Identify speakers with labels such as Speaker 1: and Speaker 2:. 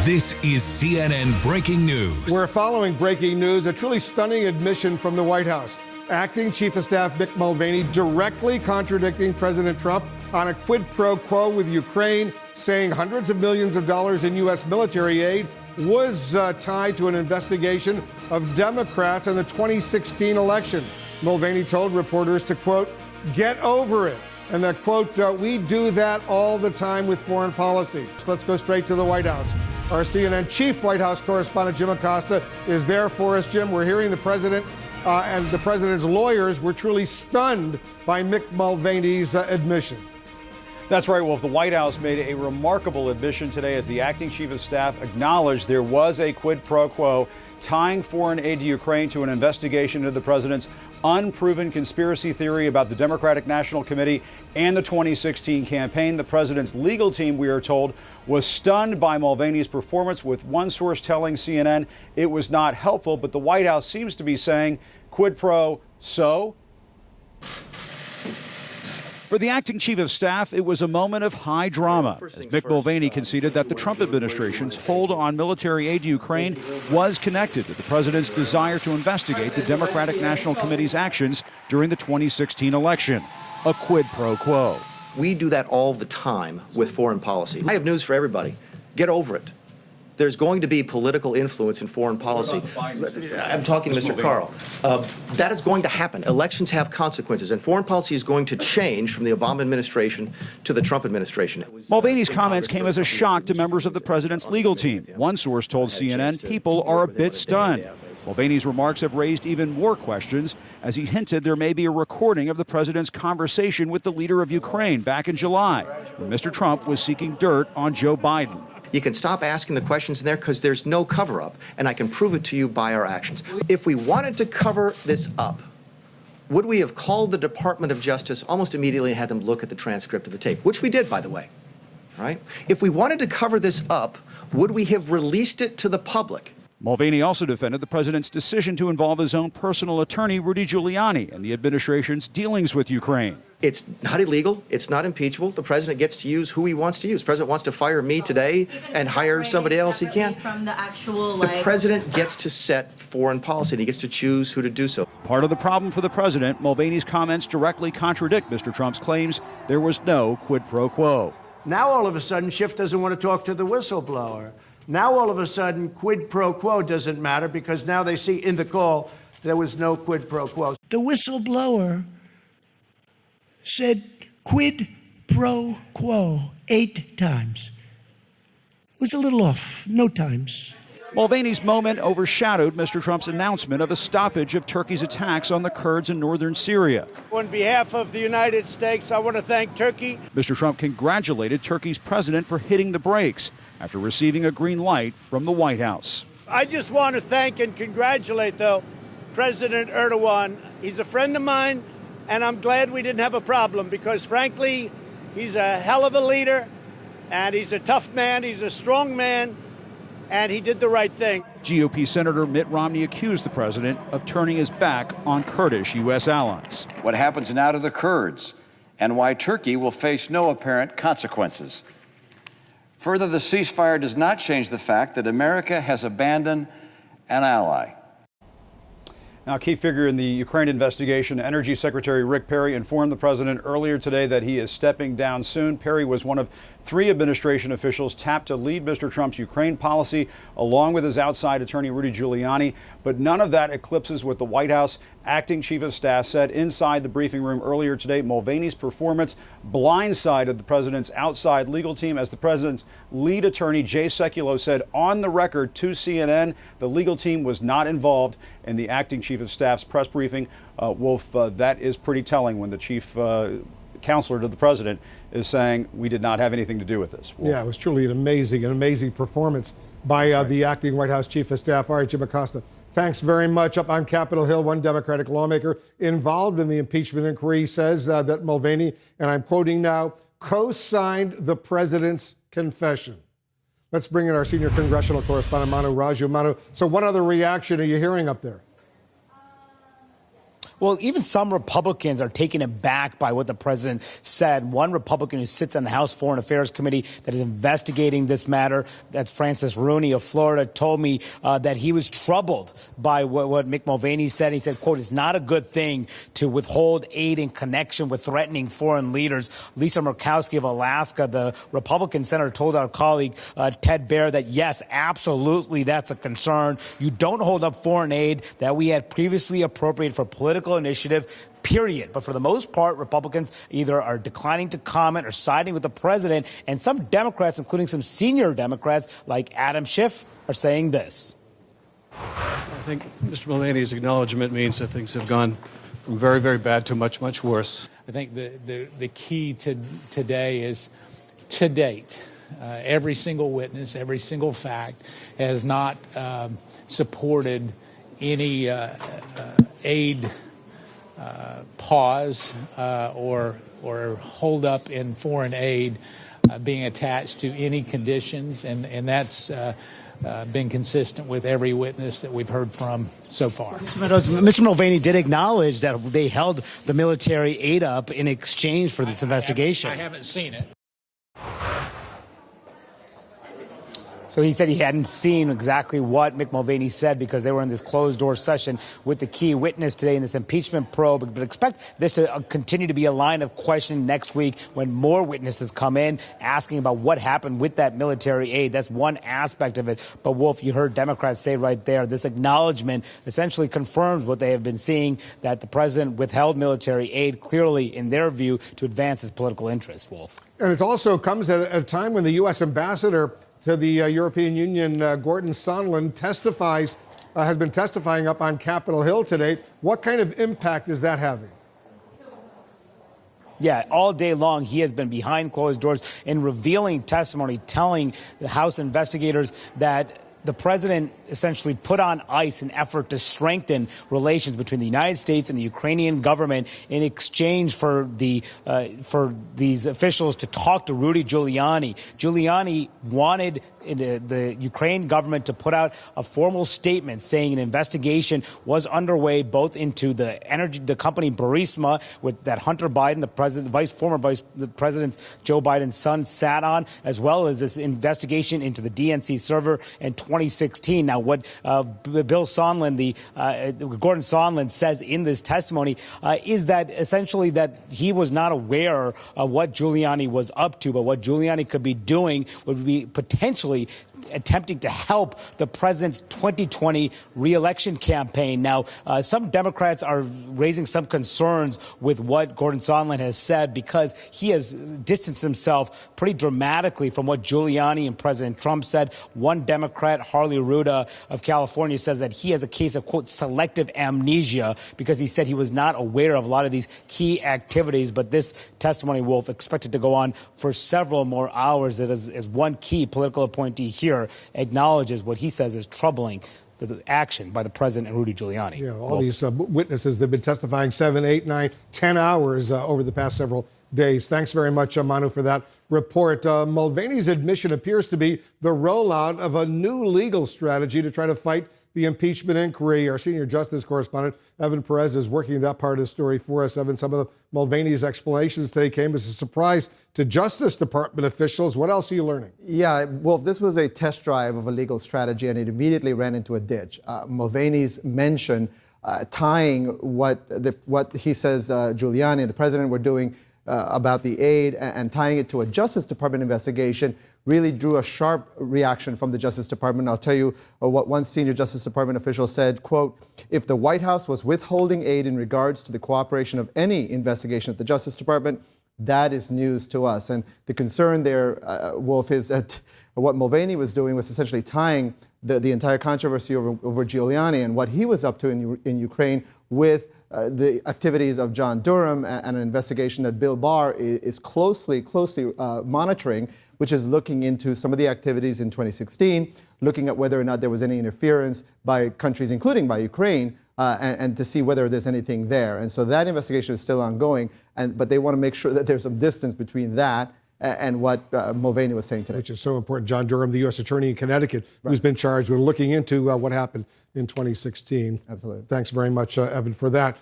Speaker 1: This is CNN Breaking News.
Speaker 2: We're following breaking news, a truly stunning admission from the White House. Acting Chief of Staff Mick Mulvaney directly contradicting President Trump on a quid pro quo with Ukraine, saying hundreds of millions of dollars in U.S. military aid was tied to an investigation of Democrats in the 2016 election. Mulvaney told reporters to, quote, get over it. And that, quote, we do that all the time with foreign policy. Let's go straight to the White House. Our CNN chief White House correspondent, Jim Acosta, is there for us. Jim, we're hearing the president and the president's lawyers were truly stunned by Mick Mulvaney's admission.
Speaker 3: That's right, Wolf. The White House made a remarkable admission today as the acting chief of staff acknowledged there was a quid pro quo tying foreign aid to Ukraine to an investigation into the president's unproven conspiracy theory about the Democratic National Committee and the 2016 campaign. The president's legal team, we are told, was stunned by Mulvaney's performance, with one source telling CNN it was not helpful, but the White House seems to be saying quid pro so. For the acting chief of staff, it was a moment of high drama, as Mick Mulvaney conceded that the Trump administration's hold on military aid to Ukraine was connected to the president's desire to investigate the Democratic National Committee's actions during the 2016 election. A quid pro quo.
Speaker 4: We do that all the time with foreign policy. I have news for everybody. Get over it. There's going to be political influence in foreign policy. I'm talking to Mr. Carl. That is going to happen. Elections have consequences, and foreign policy is going to change from the Obama administration to the Trump administration.
Speaker 3: Mulvaney's comments came as a shock to members of the president's legal team. One source told CNN people are a bit stunned. Mulvaney's remarks have raised even more questions as he hinted there may be a recording of the president's conversation with the leader of Ukraine back in July, when Mr. Trump was seeking dirt on Joe Biden.
Speaker 4: You can stop asking the questions in there because there's no cover-up, and I can prove it to you by our actions. If we wanted to cover this up, would we have called the Department of Justice almost immediately and had them look at the transcript of the tape, which we did, by the way, right? If we wanted to cover this up, would we have released it to the public?
Speaker 3: Mulvaney also defended the president's decision to involve his own personal attorney, Rudy Giuliani, in the administration's dealings with Ukraine.
Speaker 4: It's not illegal. It's not impeachable. The president gets to use who he wants to use. The president wants to fire me today and hire somebody else, he can. The president gets to set foreign policy, and he gets to choose who to do so.
Speaker 3: Part of the problem for the president, Mulvaney's comments directly contradict Mr. Trump's claims there was no quid pro quo.
Speaker 5: Now all of a sudden, Schiff doesn't want to talk to the whistleblower. Now all of a sudden, quid pro quo doesn't matter because now they see in the call there was no quid pro quo.
Speaker 6: The whistleblower said quid pro quo 8 times. It was a little off, no times.
Speaker 3: Mulvaney's moment overshadowed Mr. Trump's announcement of a stoppage of Turkey's attacks on the Kurds in northern Syria.
Speaker 5: On behalf of the United States, I want to thank Turkey.
Speaker 3: Mr. Trump congratulated Turkey's president for hitting the brakes after receiving a green light from the White House.
Speaker 5: I just want to thank and congratulate, though, President Erdogan. He's a friend of mine, and I'm glad we didn't have a problem because, frankly, he's a hell of a leader, and he's a tough man, he's a strong man, and he did the right thing.
Speaker 3: GOP Senator Mitt Romney accused the president of turning his back on Kurdish U.S. allies.
Speaker 7: What happens now to the Kurds and why Turkey will face no apparent consequences. Further, the ceasefire does not change the fact that America has abandoned an ally.
Speaker 3: Now, a key figure in the Ukraine investigation, Energy Secretary Rick Perry, informed the president earlier today that he is stepping down soon. Perry was one of 3 administration officials tapped to lead Mr. Trump's Ukraine policy, along with his outside attorney, Rudy Giuliani. But none of that eclipses what the White House acting chief of staff said inside the briefing room earlier today. Mulvaney's performance blindsided the president's outside legal team, as the president's lead attorney, Jay Sekulow, said on the record to CNN the legal team was not involved in the acting chief of staff's press briefing. Wolf, that is pretty telling when the chief counselor to the president is saying we did not have anything to do with this. Wolf.
Speaker 2: Yeah, it was truly an amazing performance by the acting White House chief of staff. All right, Jim Acosta, thanks very much. Up on Capitol Hill, one Democratic lawmaker involved in the impeachment inquiry says that Mulvaney, and I'm quoting now, co-signed the president's confession. Let's bring in our senior congressional correspondent, Manu Raju. Manu, so what other reaction are you hearing up there?
Speaker 8: Well, even some Republicans are taken aback by what the president said. One Republican who sits on the House Foreign Affairs Committee that is investigating this matter, that's Francis Rooney of Florida, told me that he was troubled by what Mick Mulvaney said. He said, quote, "It's not a good thing to withhold aid in connection with threatening foreign leaders." Lisa Murkowski of Alaska, the Republican senator, told our colleague Ted Baer that, yes, absolutely, that's a concern. You don't hold up foreign aid that we had previously appropriated for political initiative, period. But for the most part, Republicans either are declining to comment or siding with the president. And some Democrats, including some senior Democrats like Adam Schiff, are saying this.
Speaker 9: I think Mr. Mulvaney's acknowledgement means that things have gone from very, very bad to much, much worse.
Speaker 10: I think the key to today is, to date, every single witness, every single fact has not supported any aid pause or hold up in foreign aid being attached to any conditions, and that's been consistent with every witness that we've heard from so far.
Speaker 8: Mr. Mulvaney did acknowledge that they held the military aid up in exchange for this investigation.
Speaker 10: I haven't seen it.
Speaker 8: So he said he hadn't seen exactly what Mick Mulvaney said because they were in this closed-door session with the key witness today in this impeachment probe. But expect this to continue to be a line of questioning next week when more witnesses come in asking about what happened with that military aid. That's one aspect of it. But, Wolf, you heard Democrats say right there, this acknowledgement essentially confirms what they have been seeing, that the president withheld military aid clearly, in their view, to advance his political interests, Wolf.
Speaker 2: And it also comes at a time when the U.S. ambassador to the European Union, Gordon Sondland, has been testifying up on Capitol Hill today. What kind of impact is that having?
Speaker 8: Yeah, all day long, he has been behind closed doors in revealing testimony, telling the House investigators that the president essentially put on ice an effort to strengthen relations between the United States and the Ukrainian government in exchange for these officials to talk to Rudy Giuliani. Giuliani wanted the Ukraine government to put out a formal statement saying an investigation was underway both into the company Burisma that Hunter Biden, the president's Joe Biden's son, sat on, as well as this investigation into the DNC server in 2016. Now, what Gordon Sondland says in this testimony is that essentially that he was not aware of what Giuliani was up to, but what Giuliani could be doing would be potentially attempting to help the president's 2020 re-election campaign. Now, some Democrats are raising some concerns with what Gordon Sondland has said because he has distanced himself pretty dramatically from what Giuliani and President Trump said. One Democrat, Harley Ruda of California, says that he has a case of, quote, selective amnesia because he said he was not aware of a lot of these key activities. But this testimony, Wolf, expected to go on for several more hours. It is one key political appointee here acknowledges what he says is troubling the action by the president and Rudy Giuliani.
Speaker 2: Yeah, all these witnesses that have been testifying 7, 8, 9, 10 hours over the past several days. Thanks very much, Manu, for that report. Mulvaney's admission appears to be the rollout of a new legal strategy to try to fight the impeachment inquiry. Our senior justice correspondent, Evan Perez, is working that part of the story for us. Evan, some of Mulvaney's explanations today came as a surprise to Justice Department officials. What else are you learning?
Speaker 11: Yeah, Wolf, this was a test drive of a legal strategy, and it immediately ran into a ditch. Mulvaney's mention tying what he says Giuliani and the president were doing about the aid and tying it to a Justice Department investigation really drew a sharp reaction from the Justice Department. I'll tell you what one senior Justice Department official said, quote, "If the White House was withholding aid in regards to the cooperation of any investigation at the Justice Department, that is news to us." And the concern there, Wolf, is that what Mulvaney was doing was essentially tying the entire controversy over Giuliani and what he was up to in Ukraine with the activities of John Durham and an investigation that Bill Barr is closely monitoring, which is looking into some of the activities in 2016, looking at whether or not there was any interference by countries, including by Ukraine, and to see whether there's anything there. And so that investigation is still ongoing, but they want to make sure that there's some distance between that and what Mulvaney was saying today. Which
Speaker 2: is so important. John Durham, the U.S. Attorney in Connecticut, who's been charged with looking into what happened in 2016.
Speaker 11: Absolutely.
Speaker 2: Thanks very much, Evan, for that.